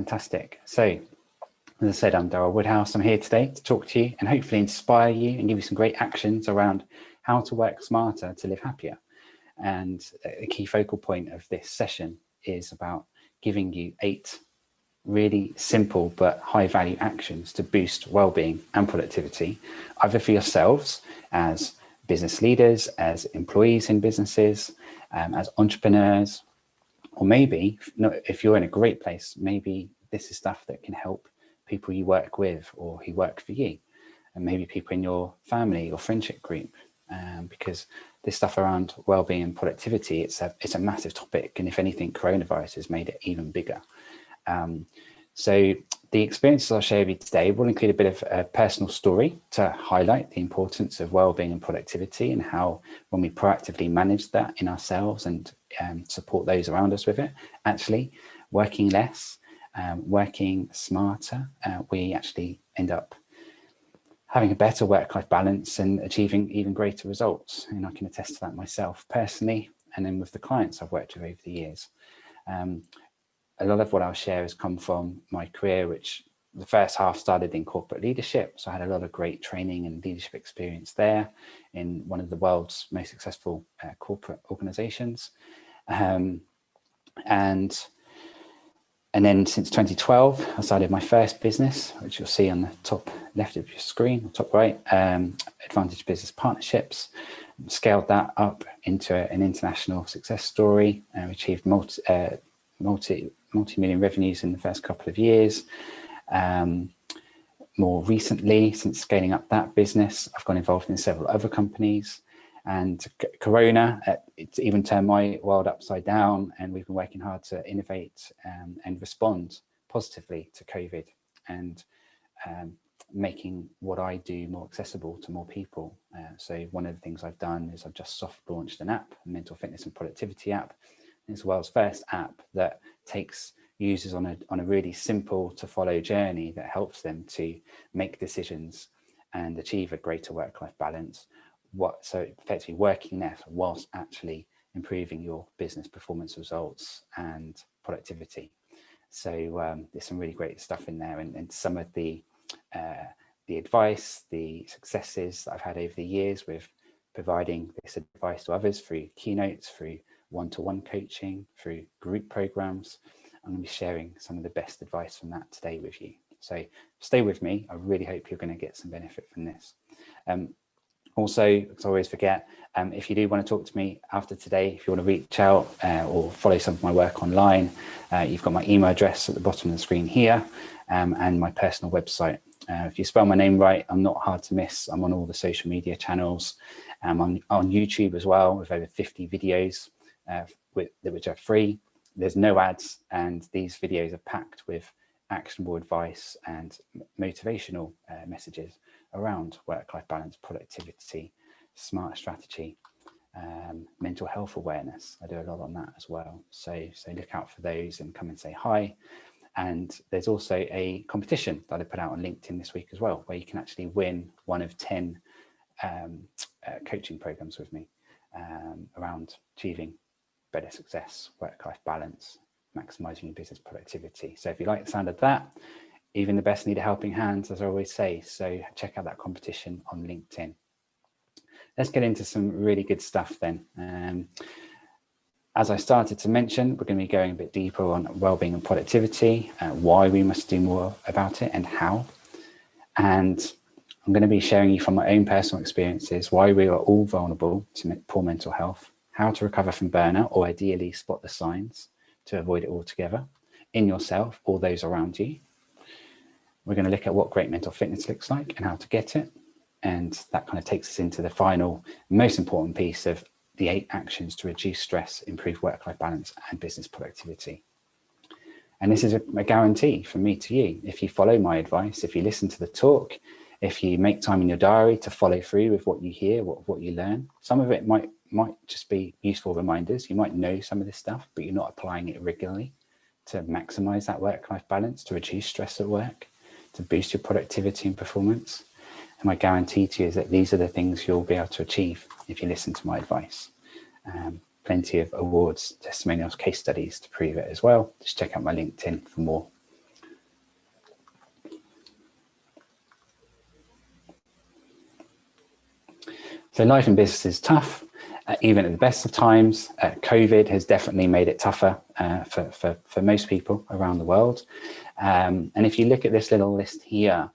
Fantastic. So, as I said, I'm Daryl Woodhouse. I'm here today to talk to you and hopefully inspire you and give you some great actions around how to work smarter to live happier. And a key focal point of this session is about giving you 8 really simple but high value actions to boost well-being and productivity, either for yourselves as business leaders, as employees in businesses, as entrepreneurs, or maybe if you're in a great place, maybe this is stuff that can help people you work with or who work for you, and maybe people in your family or friendship group, because this stuff around well-being and productivity, it's a massive topic, and if anything, coronavirus has made it even bigger. So the experiences I'll share with you today will include a bit of a personal story to highlight the importance of well-being and productivity, and how when we proactively manage that in ourselves and support those around us with it, actually working less, working smarter, we actually end up having a better work-life balance and achieving even greater results. And I can attest to that myself personally, and then with the clients I've worked with over the years. A lot of what I'll share has come from my career, which the first half started in corporate leadership. So I had a lot of great training and leadership experience there in one of the world's most successful corporate organizations. And then since 2012, I started my first business, which you'll see on the top left of your screen, or top right, Advantage Business Partnerships. Scaled that up into an international success story, and achieved multi-million revenues in the first couple of years. More recently, since scaling up that business, I've got involved in several other companies, and Corona, it's even turned my world upside down, and we've been working hard to innovate and respond positively to COVID, and making what I do more accessible to more people. So one of the things I've done is I've just soft launched an app, a mental fitness and productivity app. It's the world's first app that takes users on a really simple to follow journey that helps them to make decisions and achieve a greater work-life balance. So effectively working less whilst actually improving your business performance results and productivity. So there's some really great stuff in there, and some of the advice, the successes that I've had over the years with providing this advice to others through keynotes, through one-to-one coaching, through group programs. I'm going to be sharing some of the best advice from that today with you. So stay with me. I really hope you're going to get some benefit from this. Also, because I always forget, if you do want to talk to me after today, if you want to reach out or follow some of my work online, you've got my email address at the bottom of the screen here, and my personal website. If you spell my name right, I'm not hard to miss. I'm on all the social media channels. I'm on YouTube as well, with over 50 videos which are free. There's no ads, and these videos are packed with actionable advice and motivational messages around work-life balance, productivity, smart strategy, mental health awareness. I do a lot on that as well. So look out for those and come and say hi. And there's also a competition that I put out on LinkedIn this week as well, where you can actually win one of 10 coaching programs with me around achieving better success, work-life balance, maximizing your business productivity. So if you like the sound of that, even the best need a helping hand, as I always say. So check out that competition on LinkedIn. Let's get into some really good stuff then. As I started to mention, we're going to be going a bit deeper on well-being and productivity, why we must do more about it and how. And I'm going to be sharing you from my own personal experiences why we are all vulnerable to poor mental health, how to recover from burnout, or ideally spot the signs to avoid it altogether in yourself or those around you. We're going to look at what great mental fitness looks like and how to get it. And that kind of takes us into the final, most important piece of the 8 actions to reduce stress, improve work-life balance and business productivity. And this is a guarantee from me to you. If you follow my advice, if you listen to the talk, if you make time in your diary to follow through with what you hear, what you learn, some of it might just be useful reminders. You might know some of this stuff, but you're not applying it regularly to maximize that work-life balance, to reduce stress at work, to boost your productivity and performance. And my guarantee to you is that these are the things you'll be able to achieve if you listen to my advice. Plenty of awards, testimonials, case studies to prove it as well. Just check out my LinkedIn for more. So life in business is tough, even at the best of times. COVID has definitely made it tougher for most people around the world. And if you look at this little list here,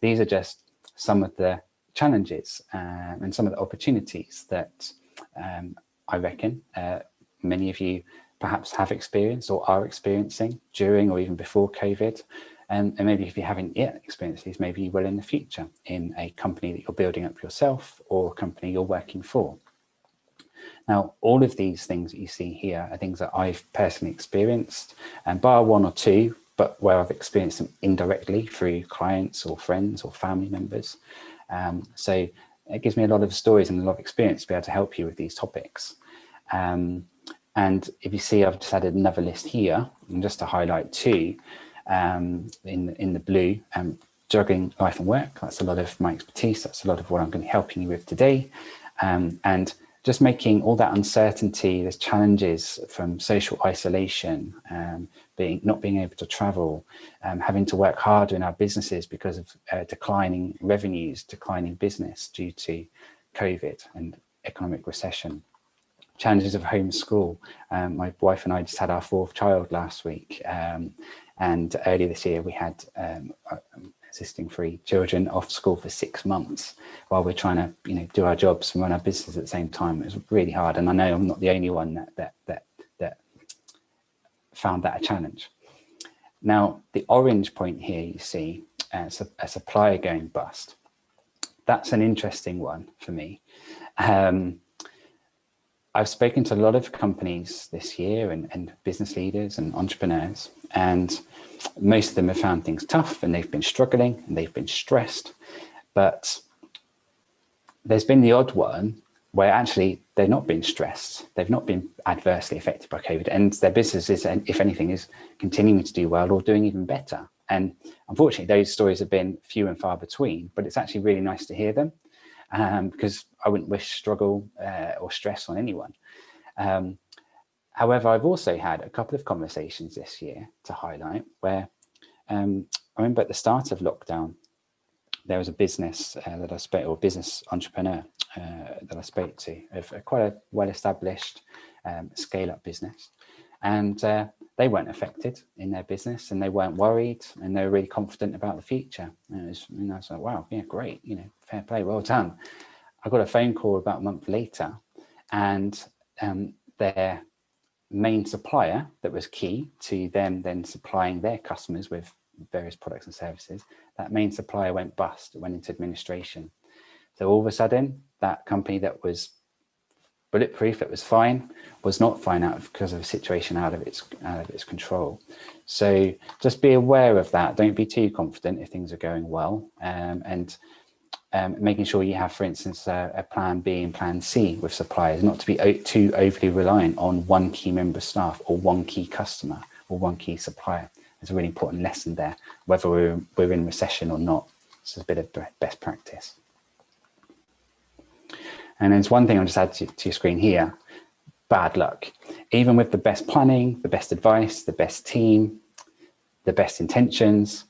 these are just some of the challenges and some of the opportunities that I reckon many of you perhaps have experienced or are experiencing during or even before COVID. And maybe if you haven't yet experienced these, maybe you will in the future in a company that you're building up yourself or a company you're working for. Now, all of these things that you see here are things that I've personally experienced, and bar one or two, but where I've experienced them indirectly through clients or friends or family members. So it gives me a lot of stories and a lot of experience to be able to help you with these topics. And if you see, I've just added another list here, and just to highlight two, in the blue, juggling life and work. That's a lot of my expertise. That's a lot of what I'm going to be helping you with today. And just making all that uncertainty, there's challenges from social isolation, not being able to travel, having to work harder in our businesses because of declining revenues, declining business due to COVID and economic recession. Challenges of homeschool. My wife and I just had our 4th child last week. And earlier this year, we had assisting 3 children off school for 6 months while we're trying to, do our jobs and run our business at the same time. It was really hard, and I know I'm not the only one that found that a challenge. Now, the orange point here, you see, a supplier going bust. That's an interesting one for me. I've spoken to a lot of companies this year and business leaders and entrepreneurs, and most of them have found things tough and they've been struggling and they've been stressed. But there's been the odd one where actually they've not been stressed. They've not been adversely affected by COVID, and their business is, if anything, is continuing to do well or doing even better. And unfortunately, those stories have been few and far between, but it's actually really nice to hear them. Because I wouldn't wish struggle or stress on anyone. However, I've also had a couple of conversations this year to highlight where I remember at the start of lockdown, there was a business that I spoke, or business entrepreneur that I spoke to, of quite a well-established scale-up business. And they weren't affected in their business, and they weren't worried, and they were really confident about the future. And I was like, wow, yeah, great, fair play, well done. I got a phone call about a month later, and their main supplier that was key to them then supplying their customers with various products and services, that main supplier went bust, went into administration. So all of a sudden, that company that was bulletproof, it was fine, was not fine because of a situation out of its control. So just be aware of that. Don't be too confident if things are going well, and making sure you have, for instance, a plan B and plan C with suppliers, not to be too overly reliant on one key member of staff or one key customer or one key supplier. There's a really important lesson there, whether we're in recession or not. This is a bit of best practice. And there's one thing I'll just add to your screen here: bad luck. Even with the best planning, the best advice, the best team, the best intentions,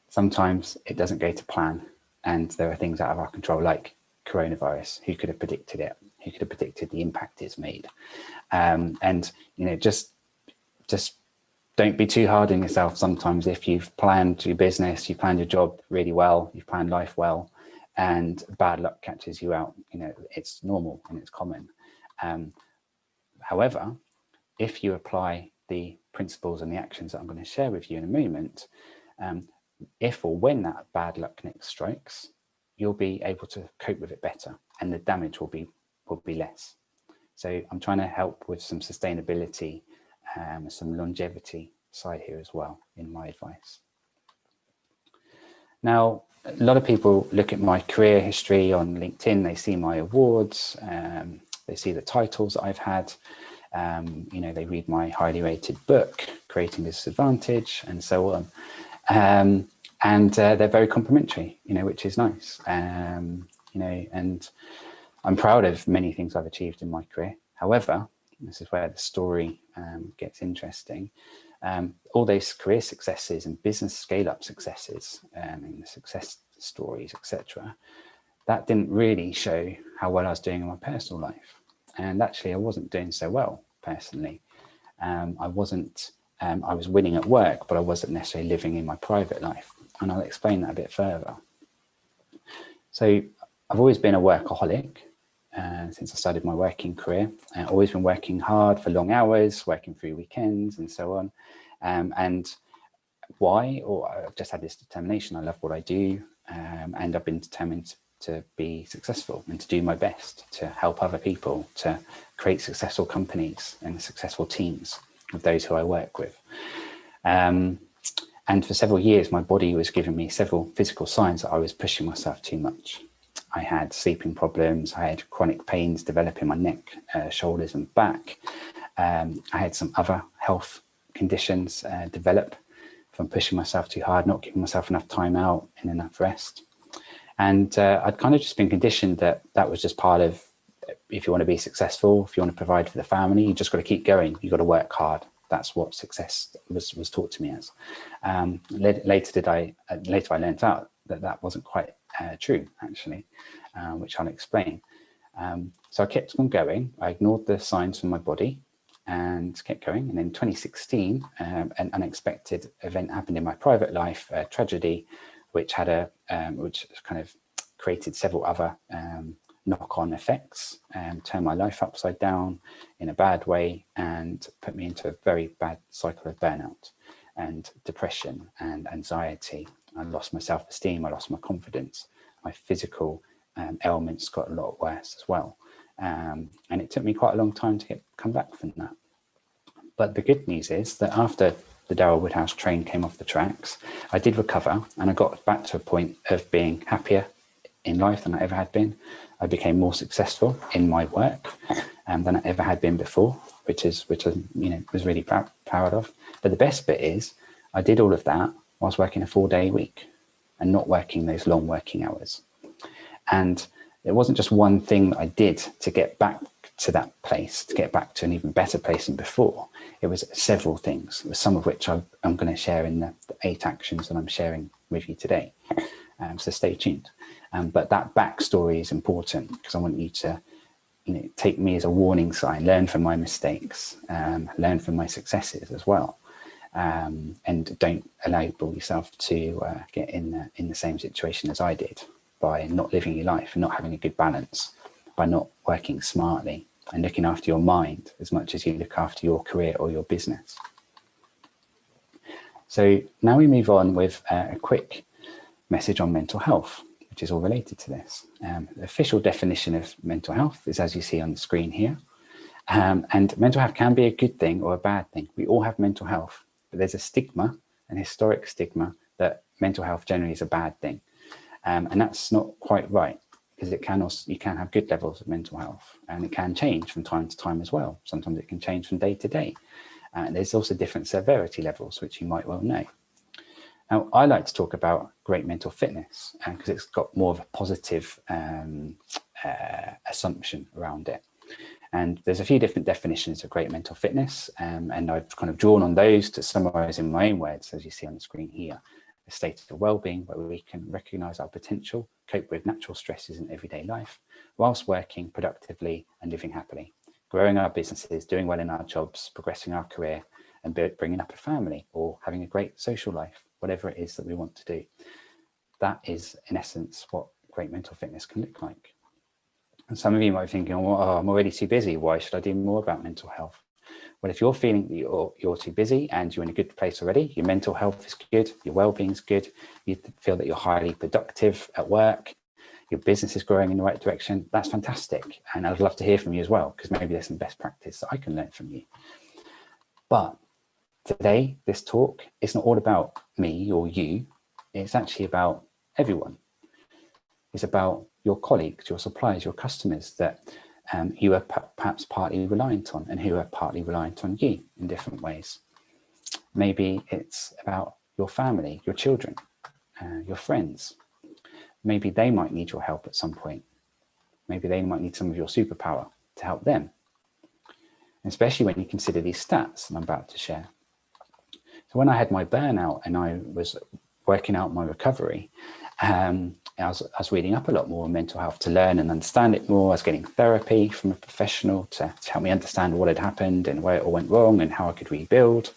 sometimes it doesn't go to plan. And there are things out of our control, like coronavirus. Who could have predicted it? Who could have predicted the impact it's made? And just don't be too hard on yourself. Sometimes if you've planned your business, you planned your job really well, you've planned life well, and bad luck catches you out, it's normal and it's common. However, if you apply the principles and the actions that I'm going to share with you in a moment, if or when that bad luck next strikes, you'll be able to cope with it better, and the damage will be less. So I'm trying to help with some sustainability, some longevity side here as well in my advice. Now, a lot of people look at my career history on LinkedIn, they see my awards, they see the titles that I've had, they read my highly rated book, Creating Disadvantage, and so on. And they're very complimentary, which is nice. And I'm proud of many things I've achieved in my career. However, this is where the story gets interesting. All those career successes and business scale-up successes and the success stories, etc., that didn't really show how well I was doing in my personal life. And actually, I wasn't doing so well personally. I was winning at work, but I wasn't necessarily living in my private life. And I'll explain that a bit further. So I've always been a workaholic since I started my working career. I've always been working hard for long hours, working through weekends and so on. And why? Or I've just had this determination. I love what I do, and I've been determined to be successful and to do my best to help other people, to create successful companies and successful teams with those who I work with. And for several years, my body was giving me several physical signs that I was pushing myself too much. I had sleeping problems. I had chronic pains develop in my neck, shoulders and back. I had some other health conditions develop from pushing myself too hard, not giving myself enough time out and enough rest. And I'd kind of just been conditioned that that was just part of, if you want to be successful, if you want to provide for the family, you just got to keep going. You got to work hard. That's what success was taught to me as. Later I learned out that that wasn't quite true, actually, which I'll explain. So I kept on going. I ignored the signs from my body and kept going. And in 2016, an unexpected event happened in my private life, a tragedy, which had which kind of created several other knock-on effects, turned my life upside down in a bad way and put me into a very bad cycle of burnout and depression and anxiety. I lost my self-esteem, I lost my confidence, my physical ailments got a lot worse as well. And it took me quite a long time to come back from that. But the good news is that after the Daryl Woodhouse train came off the tracks, I did recover and I got back to a point of being happier in life than I ever had been. I became more successful in my work than I ever had been before, which I was really proud of. But the best bit is I did all of that whilst working a 4-day week and not working those long working hours. And it wasn't just one thing that I did to get back to that place, to get back to an even better place than before. It was several things, some of which I'm going to share in the 8 actions that I'm sharing with you today. So stay tuned. But that backstory is important because I want you to take me as a warning sign, learn from my mistakes, learn from my successes as well. And don't enable yourself to get in the same situation as I did by not living your life and not having a good balance, by not working smartly and looking after your mind as much as you look after your career or your business. So now we move on with a quick message on mental health, which is all related to this. The official definition of mental health is as you see on the screen here. And mental health can be a good thing or a bad thing. We all have mental health, but there's a stigma, an historic stigma, that mental health generally is a bad thing. And that's not quite right, because you can have good levels of mental health and it can change from time to time as well. Sometimes it can change from day to day. There's also different severity levels, which you might well know. Now, I like to talk about great mental fitness because it's got more of a positive assumption around it. And there's a few different definitions of great mental fitness, and I've kind of drawn on those to summarize in my own words, as you see on the screen here. A state of well-being where we can recognize our potential, cope with natural stresses in everyday life, whilst working productively and living happily, growing our businesses, doing well in our jobs, progressing our career, and bringing up a family or having a great social life, whatever it is that we want to do. That is, in essence, what great mental fitness can look like. And some of you might be thinking, oh, I'm already too busy. Why should I do more about mental health? Well, if you're feeling that you're too busy and you're in a good place already, your mental health is good, your well-being is good, you feel that you're highly productive at work, your business is growing in the right direction, that's fantastic. And I'd love to hear from you as well, because maybe there's some best practice that I can learn from you. But today, this talk is not all about me or you. It's actually about everyone. It's about your colleagues, your suppliers, your customers that you are perhaps partly reliant on and who are partly reliant on you in different ways. Maybe it's about your family, your children, your friends. Maybe they might need your help at some point. Maybe they might need some of your superpower to help them, especially when you consider these stats that I'm about to share. So when I had my burnout and I was working out my recovery, I was reading up a lot more on mental health to learn and understand it more. I was getting therapy from a professional to help me understand what had happened and where it all went wrong and how I could rebuild.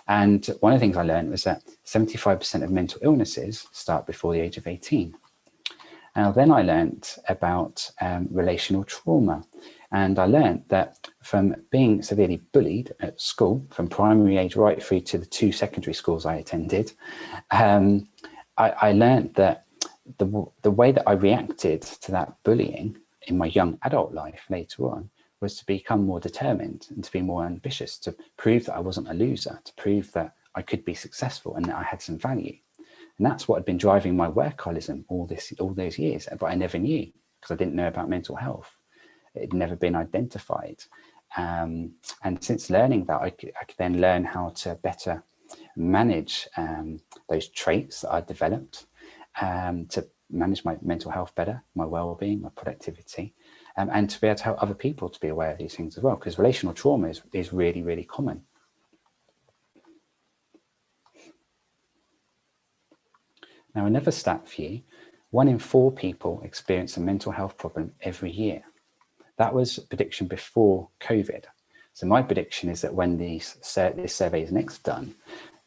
And one of the things I learned was that 75% of mental illnesses start before the age of 18. Now, then I learned about relational trauma. And I learned that from being severely bullied at school, from primary age right through to the 2 secondary schools I attended, I learned that the way that I reacted to that bullying in my young adult life later on was to become more determined and to be more ambitious, to prove that I wasn't a loser, to prove that I could be successful and that I had some value. And that's what had been driving my workaholism all those years, but I never knew because I didn't know about mental health. It had never been identified. And since learning that, I could then learn how to better manage those traits that I developed, to manage my mental health better, my well-being, my productivity, and to be able to help other people to be aware of these things as well, because relational trauma is really, really common. Now, another stat for you, 1 in 4 people experience a mental health problem every year. That was a prediction before COVID. So my prediction is that when this survey is next done,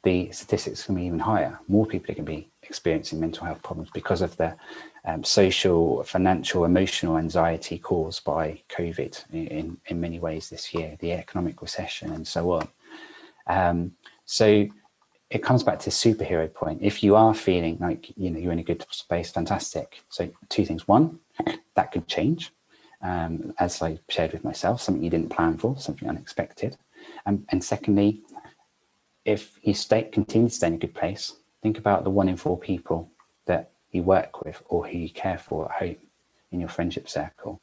the statistics can be even higher. More people are going to be experiencing mental health problems because of the social, financial, emotional anxiety caused by COVID in many ways this year, the economic recession and so on. So it comes back to the superhero point. If you are feeling like you're in a good space, fantastic. So 2 things. 1, that could change. As I shared with myself, something you didn't plan for, something unexpected. And secondly, if you continue to stay in a good place, think about the 1 in 4 people that you work with or who you care for at home in your friendship circle.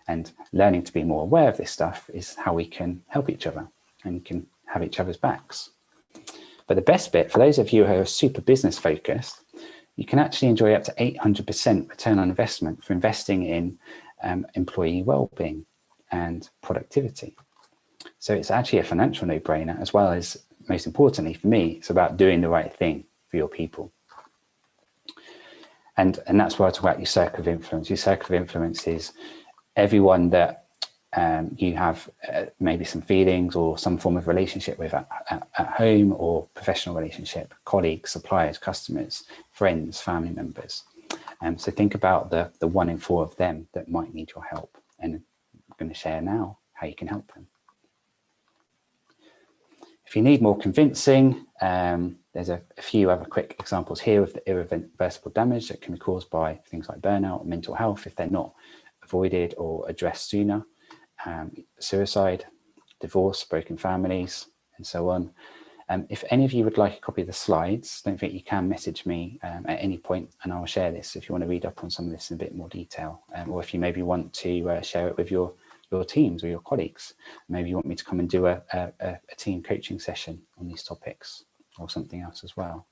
And learning to be more aware of this stuff is how we can help each other and can have each other's backs. But the best bit, for those of you who are super business focused, you can actually enjoy up to 800% return on investment for investing in employee well-being and productivity. So it's actually a financial no-brainer, as well as, most importantly for me, it's about doing the right thing for your people. And that's where I talk about your circle of influence. Your circle of influence is everyone that you have maybe some feelings or some form of relationship with at home, or professional relationship, colleagues, suppliers, customers, friends, family members. So think about the 1 in 4 of them that might need your help. And I'm going to share now how you can help them. If you need more convincing, there's a few other quick examples here of the irreversible damage that can be caused by things like burnout and mental health if they're not avoided or addressed sooner. Suicide, divorce, broken families, and so on. If any of you would like a copy of the slides, don't think you can message me at any point and I'll share this if you want to read up on some of this in a bit more detail. Or if you maybe want to share it with your teams or your colleagues. Maybe you want me to come and do a team coaching session on these topics or something else as well.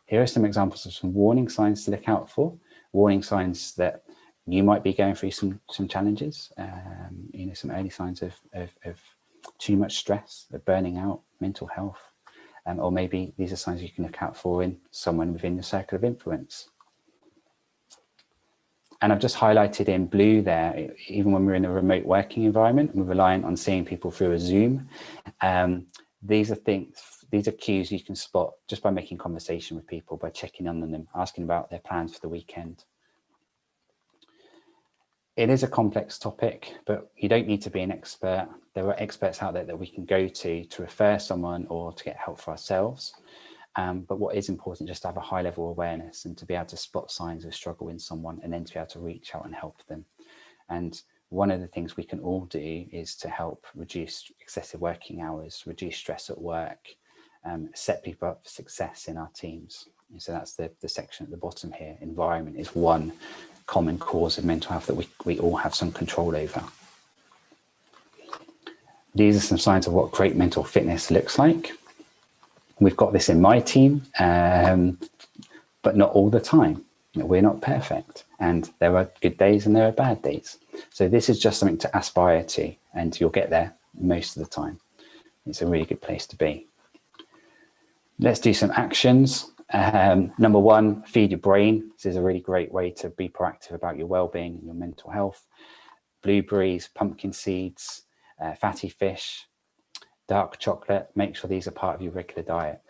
Here are some examples of some warning signs to look out for. Warning signs that you might be going through some challenges, some early signs of too much stress, of burning out, mental health, or maybe these are signs you can look out for in someone within your circle of influence. And I've just highlighted in blue there, even when we're in a remote working environment, we're reliant on seeing people through a Zoom. These are cues you can spot just by making conversation with people, by checking on them, asking about their plans for the weekend. It is a complex topic, but you don't need to be an expert. There are experts out there that we can go to refer someone or to get help for ourselves. But what is important, just to have a high level awareness and to be able to spot signs of struggle in someone and then to be able to reach out and help them. And one of the things we can all do is to help reduce excessive working hours, reduce stress at work, set people up for success in our teams. And so that's the section at the bottom here. Environment is one common cause of mental health that we all have some control over. These are some signs of what great mental fitness looks like. We've got this in my team, but not all the time. We're not perfect, and there are good days and there are bad days. So this is just something to aspire to, and you'll get there most of the time. It's a really good place to be. Let's do some actions. Number one, feed your brain. This is a really great way to be proactive about your well-being and your mental health. Blueberries, pumpkin seeds, fatty fish, dark chocolate. Make sure these are part of your regular diet.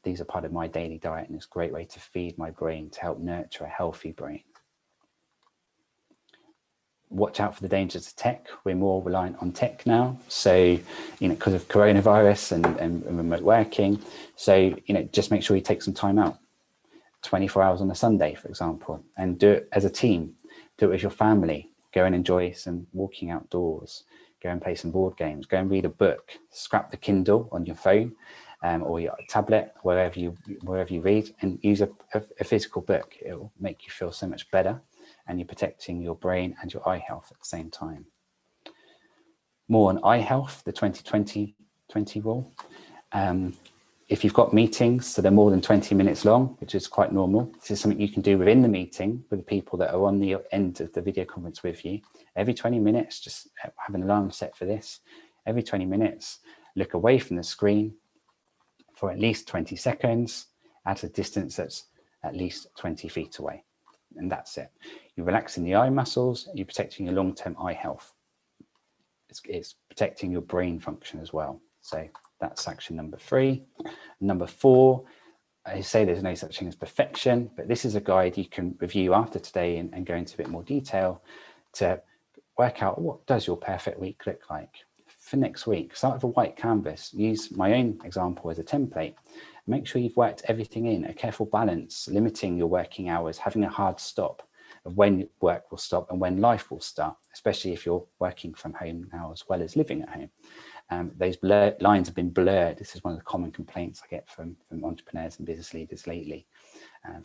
These are part of my daily diet, and it's a great way to feed my brain, to help nurture a healthy brain. Watch out for the dangers of tech. We're more reliant on tech now. So, because of coronavirus and remote working. So, just make sure you take some time out, 24 hours on a Sunday, for example, and do it as a team. Do it with your family. Go and enjoy some walking outdoors. Go and play some board games. Go and read a book. Scrap the Kindle on your phone or your tablet, wherever you read, and use a physical book. It will make you feel so much better, and you're protecting your brain and your eye health at the same time. More on eye health, the 20-20-20 rule. If you've got meetings, so they're more than 20 minutes long, which is quite normal, this is something you can do within the meeting with the people that are on the end of the video conference with you. Every 20 minutes, just have an alarm set for this. Every 20 minutes, look away from the screen for at least 20 seconds at a distance that's at least 20 feet away. And that's it. You're relaxing the eye muscles, you're protecting your long-term eye health. It's protecting your brain function as well. So that's action number 3. Number 4, I say there's no such thing as perfection, but this is a guide you can review after today and go into a bit more detail to work out, what does your perfect week look like? For next week, start with a white canvas. Use my own example as a template. Make sure you've worked everything in, a careful balance, limiting your working hours, having a hard stop of when work will stop and when life will start, especially if you're working from home now as well as living at home. Those lines have been blurred. This is one of the common complaints I get from entrepreneurs and business leaders lately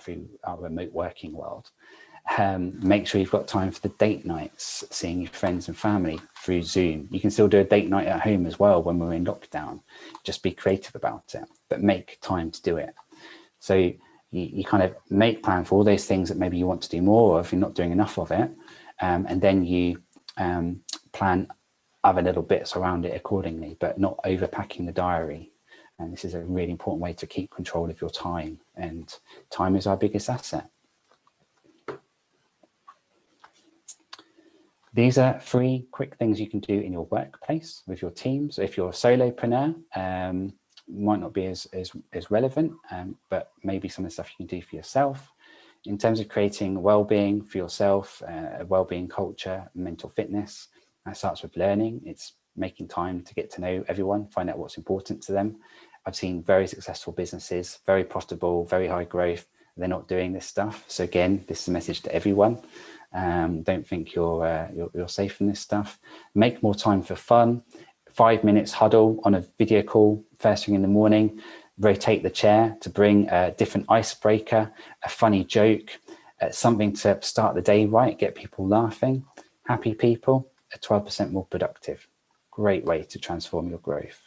through our remote working world. Make sure you've got time for the date nights, seeing your friends and family through Zoom. You can still do a date night at home as well when we're in lockdown. Just be creative about it, but make time to do it. So you kind of make plan for all those things that maybe you want to do more, or if you're not doing enough of it, and then you plan other little bits around it accordingly, but not overpacking the diary. And this is a really important way to keep control of your time, and time is our biggest asset. These are 3 quick things you can do in your workplace with your teams. If you're a solopreneur, might not be as relevant, but maybe some of the stuff you can do for yourself. In terms of creating well-being for yourself, a well-being culture, mental fitness, that starts with learning. It's making time to get to know everyone, find out what's important to them. I've seen very successful businesses, very profitable, very high growth. They're not doing this stuff. So again, this is a message to everyone. Don't think you're safe in this stuff. Make more time for fun. 5 minutes huddle on a video call first thing in the morning. Rotate the chair to bring a different icebreaker, a funny joke, something to start the day right, get people laughing. Happy people are 12% more productive. Great way to transform your growth.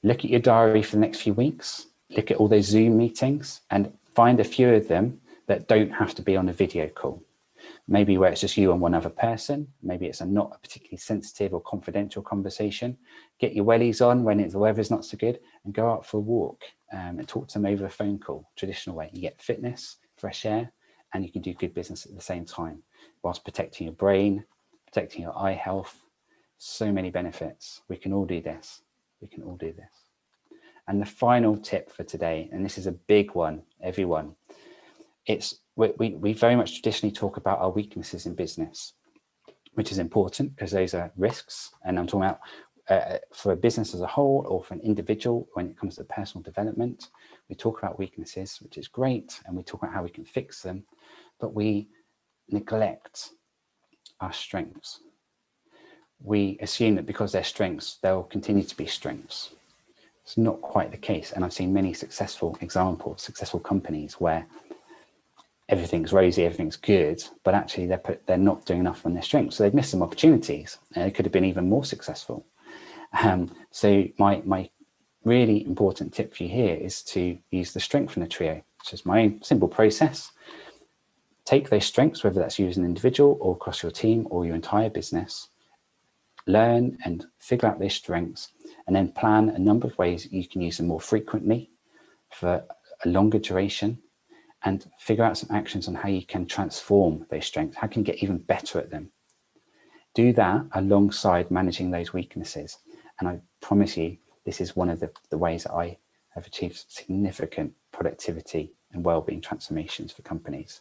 Look at your diary for the next few weeks. Look at all those Zoom meetings and find a few of them that don't have to be on a video call. Maybe where it's just you and one other person. Maybe it's not a particularly sensitive or confidential conversation. Get your wellies on when the weather's not so good and go out for a walk and talk to them over a phone call, traditional way. You get fitness, fresh air, and you can do good business at the same time whilst protecting your brain, protecting your eye health. So many benefits. We can all do this. We can all do this. And the final tip for today, and this is a big one, everyone, we very much traditionally talk about our weaknesses in business, which is important because those are risks. And I'm talking about for a business as a whole or for an individual, when it comes to personal development, we talk about weaknesses, which is great. And we talk about how we can fix them, but we neglect our strengths. We assume that because they're strengths, they'll continue to be strengths. It's not quite the case. And I've seen many successful examples, successful companies where everything's rosy, everything's good, but actually they're not doing enough on their strengths. So they've missed some opportunities and it could have been even more successful. So my really important tip for you here is to use the strengthener trio, which is my own simple process. Take those strengths, whether that's you as an individual or across your team or your entire business, learn and figure out those strengths, and then plan a number of ways you can use them more frequently for a longer duration, and figure out some actions on how you can transform those strengths. How can you get even better at them? Do that alongside managing those weaknesses. And I promise you, this is one of the ways that I have achieved significant productivity and wellbeing transformations for companies.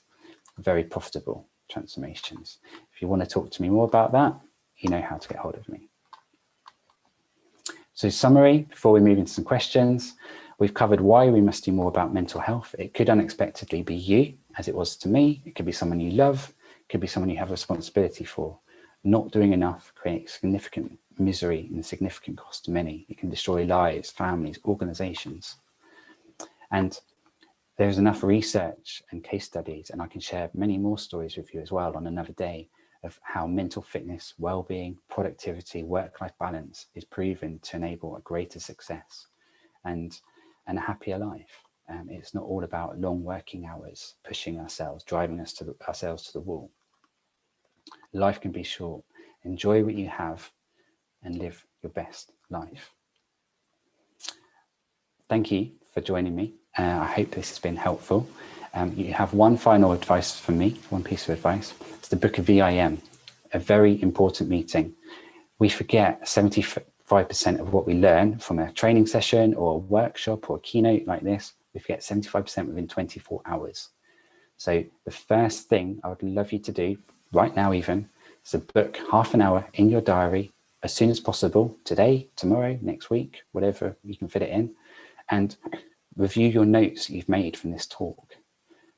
Very profitable transformations. If you want to talk to me more about that, you know how to get hold of me. So summary, before we move into some questions, we've covered why we must do more about mental health. It could unexpectedly be you, as it was to me. It could be someone you love. It could be someone you have responsibility for. Not doing enough creates significant misery and significant cost to many. It can destroy lives, families, organizations. And there's enough research and case studies, and I can share many more stories with you as well on another day, of how mental fitness, well-being, productivity, work-life balance is proven to enable a greater success and a happier life. It's not all about long working hours, pushing ourselves, driving ourselves to the wall. Life can be short. Enjoy what you have and live your best life. Thank you for joining me. I hope this has been helpful. You have one final advice from me, one piece of advice. It's the book of VIM, a very important meeting. We forget 75% of what we learn from a training session or a workshop or a keynote like this. We forget 75% within 24 hours. So the first thing I would love you to do right now even is to book half an hour in your diary as soon as possible, today, tomorrow, next week, whatever you can fit it in, and review your notes that you've made from this talk.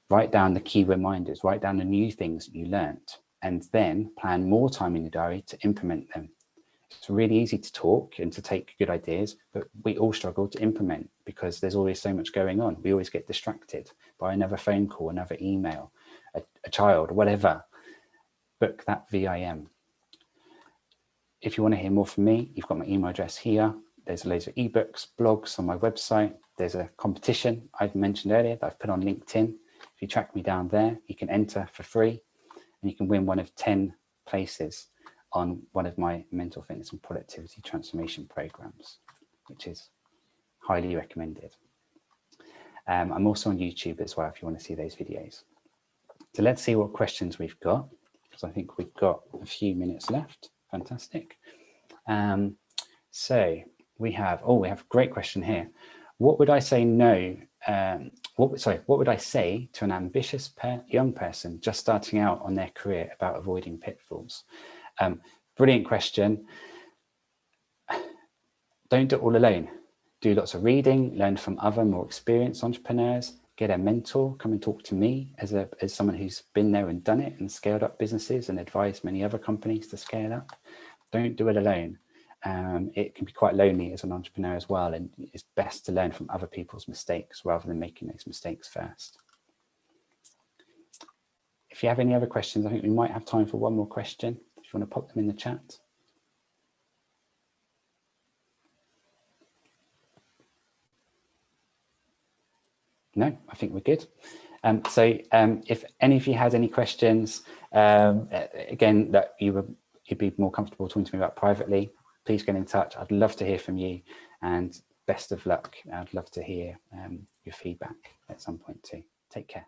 Write down the key reminders, write down the new things that you learnt, and then plan more time in your diary to implement them. It's really easy to talk and to take good ideas, but we all struggle to implement because there's always so much going on. We always get distracted by another phone call, another email, a child, whatever. Book that VIM. If you want to hear more from me, you've got my email address here. There's loads of ebooks, blogs on my website. There's a competition I've mentioned earlier that I've put on LinkedIn. If you track me down there, you can enter for free and you can win one of 10 places on one of my mental fitness and productivity transformation programs, which is highly recommended. I'm also on YouTube as well if you want to see those videos. So let's see what questions we've got, because I think we've got a few minutes left. Fantastic. So we have a great question here. What would I say what would I say to an ambitious young person just starting out on their career about avoiding pitfalls? Brilliant question. Don't do it all alone. Do lots of reading, learn from other more experienced entrepreneurs, get a mentor, come and talk to me as someone who's been there and done it and scaled up businesses and advised many other companies to scale up. Don't do it alone. It can be quite lonely as an entrepreneur as well, and it's best to learn from other people's mistakes rather than making those mistakes first. If you have any other questions, I think we might have time for one more question. If you want to pop them in the chat. No, I think we're good. If any of you had any questions, again, that you'd be more comfortable talking to me about privately, please get in touch. I'd love to hear from you, and best of luck. I'd love to hear your feedback at some point too. Take care.